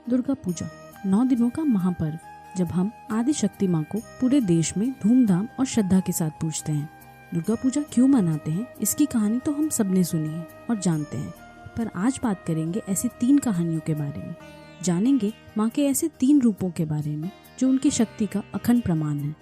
दुर्गा पूजा 9 दिनों का महापर्व, जब हम आदि शक्ति माँ को पूरे देश में धूमधाम और श्रद्धा के साथ पूजते हैं। दुर्गा पूजा क्यों मनाते हैं, इसकी कहानी तो हम सबने सुनी है और जानते हैं, पर आज बात करेंगे ऐसी 3 कहानियों के बारे में। जानेंगे माँ के ऐसे 3 रूपों के बारे में जो उनकी शक्ति का अखंड प्रमाण है।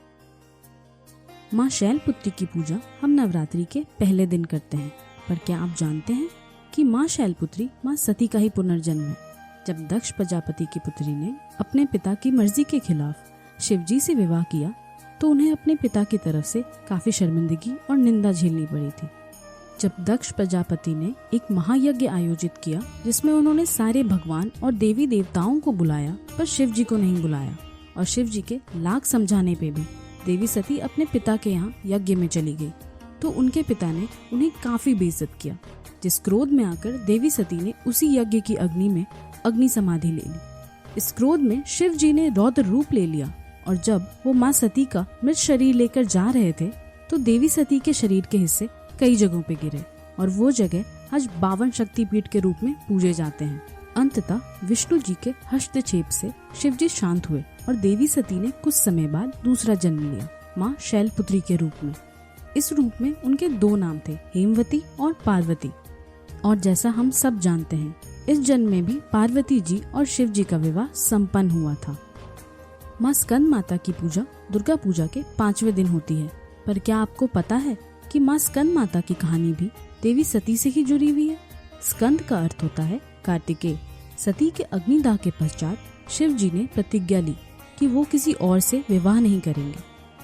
माँ शैलपुत्री की पूजा हम नवरात्रि के पहले दिन करते हैं, पर क्या आप जानते हैं कि माँ शैलपुत्री माँ सती का ही पुनर्जन्म है। जब दक्ष प्रजापति की पुत्री ने अपने पिता की मर्जी के खिलाफ शिवजी से विवाह किया तो उन्हें अपने पिता की तरफ से काफी शर्मिंदगी और निंदा झेलनी पड़ी थी। जब दक्ष प्रजापति ने एक महायज्ञ आयोजित किया जिसमें उन्होंने सारे भगवान और देवी देवताओं को बुलाया, पर शिवजी को नहीं बुलाया, और शिवजी के लाख समझाने पे भी देवी सती अपने पिता के यहाँ यज्ञ में चली गई, तो उनके पिता ने उन्हें काफी बेइज्जत किया, जिस क्रोध में आकर देवी सती ने उसी यज्ञ की अग्नि में अग्नि समाधि ले ली। इस क्रोध में शिव जी ने रौद्र रूप ले लिया, और जब वो माँ सती का मृत शरीर लेकर जा रहे थे तो देवी सती के शरीर के हिस्से कई जगहों पे गिरे, और वो जगह आज 52 शक्तिपीठ के रूप में पूजे जाते हैं। अंततः विष्णु जी के हस्तक्षेप से शिव जी शांत हुए और देवी सती ने कुछ समय बाद दूसरा जन्म लिया, माँ शैलपुत्री के रूप में। इस रूप में उनके 2 नाम थे, हेमवती और पार्वती। और जैसा हम सब जानते हैं, इस जन्म में भी पार्वती जी और शिव जी का विवाह संपन्न हुआ था। माँ स्कंद माता की पूजा दुर्गा पूजा के 5वें दिन होती है, पर क्या आपको पता है कि माँ स्कंद माता की कहानी भी देवी सती से ही जुड़ी हुई है। स्कंद का अर्थ होता है कार्तिकेय। सती के अग्निदाह के पश्चात शिव जी ने प्रतिज्ञा ली कि वो किसी और से विवाह नहीं करेंगे।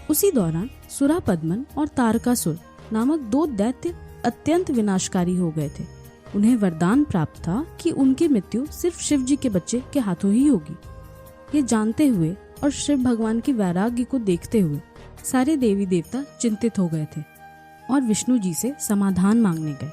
उसी दौरान सुरापद्मन और तारकासुर नामक 2 दैत्य अत्यंत विनाशकारी हो गए थे। उन्हें वरदान प्राप्त था कि उनकी मृत्यु सिर्फ शिव जी के बच्चे के हाथों ही होगी। ये जानते हुए और शिव भगवान की वैराग्य को देखते हुए सारे देवी देवता चिंतित हो गए थे और विष्णु जी से समाधान मांगने गए।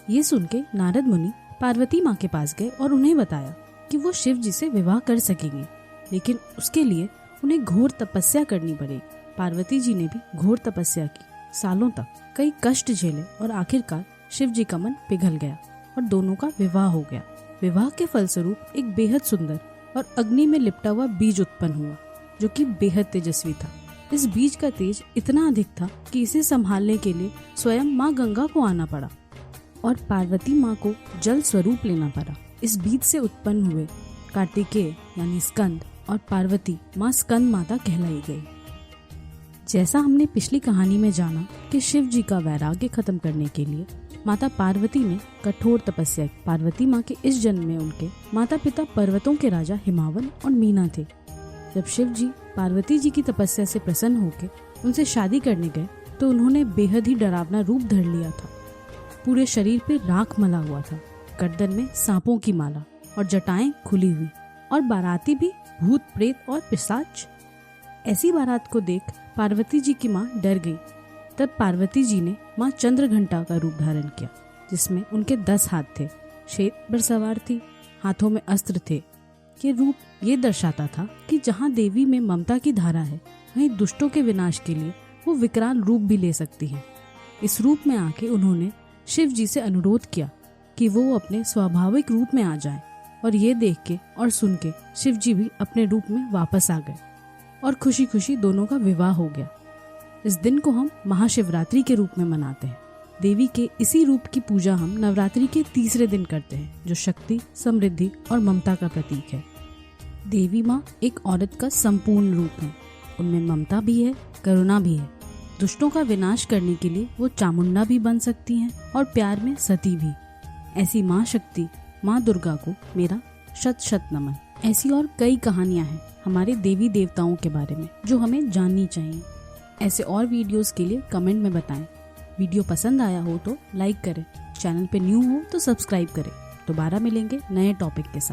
ये सुन के नारद मुनि पार्वती माँ के पास गए और उन्हें बताया कि वो शिव जी से विवाह कर सकेंगे, लेकिन उसके लिए उन्हें घोर तपस्या करनी पड़ेगी। पार्वती जी ने भी घोर तपस्या की, सालों तक कई कष्ट झेले, और आखिरकार शिव जी का मन पिघल गया और दोनों का विवाह हो गया। विवाह के फलस्वरूप एक बेहद सुंदर और अग्नि में लिपटा हुआ बीज उत्पन्न हुआ, जो कि बेहद तेजस्वी था। इस बीज का तेज इतना अधिक था कि इसे संभालने के लिए स्वयं माँ गंगा को आना पड़ा और पार्वती माँ को जल स्वरूप लेना पड़ा। इस बीज से उत्पन्न हुए कार्तिकेय यानी स्कंद और पार्वती माँ स्कंद माता कहलाई गई। जैसा हमने पिछली कहानी में जाना कि शिव जी का वैराग्य खत्म करने के लिए माता पार्वती ने कठोर तपस्या की। पार्वती माँ के इस जन्म में उनके माता पिता पर्वतों के राजा हिमावन और मीना थे। जब शिव जी पार्वती जी की तपस्या से प्रसन्न होकर उनसे शादी करने गए तो उन्होंने बेहद ही डरावना रूप धर लिया था। पूरे शरीर पे राख मला हुआ था, गर्दन में सांपों की माला और जटाएं खुली हुई, और बाराती भी भूत प्रेत और पिशाच। ऐसी बारात को देख पार्वती जी की माँ डर गई। तब पार्वती जी ने माँ चंद्रघंटा का रूप धारण किया, जिसमें उनके 10 हाथ थे, शेर पर सवार थी, हाथों में अस्त्र थे। ये रूप ये दर्शाता था कि जहाँ देवी में ममता की धारा है, वहीं दुष्टों के विनाश के लिए वो विकराल रूप भी ले सकती है। इस रूप में आके उन्होंने शिव जी से अनुरोध किया कि वो अपने स्वाभाविक रूप में आ जाएं, और ये देख के और सुन के शिव जी भी अपने रूप में वापस आ गए और खुशी खुशी दोनों का विवाह हो गया। इस दिन को हम महाशिवरात्रि के रूप में मनाते हैं। देवी के इसी रूप की पूजा हम नवरात्रि के 3रे दिन करते हैं, जो शक्ति, समृद्धि और ममता का प्रतीक है। देवी माँ एक औरत का संपूर्ण रूप है। उनमें ममता भी है, करुणा भी है। दुष्टों का विनाश करने के लिए वो चामुंडा भी बन सकती हैं और प्यार में सती भी। ऐसी माँ शक्ति, माँ दुर्गा को मेरा शत शत नमन। ऐसी और कई कहानियाँ हैं हमारे देवी देवताओं के बारे में जो हमें जाननी चाहिए। ऐसे और वीडियोस के लिए कमेंट में बताएं। वीडियो पसंद आया हो तो लाइक करें, चैनल पे न्यू हो तो सब्सक्राइब करें। दोबारा मिलेंगे नए टॉपिक के साथ।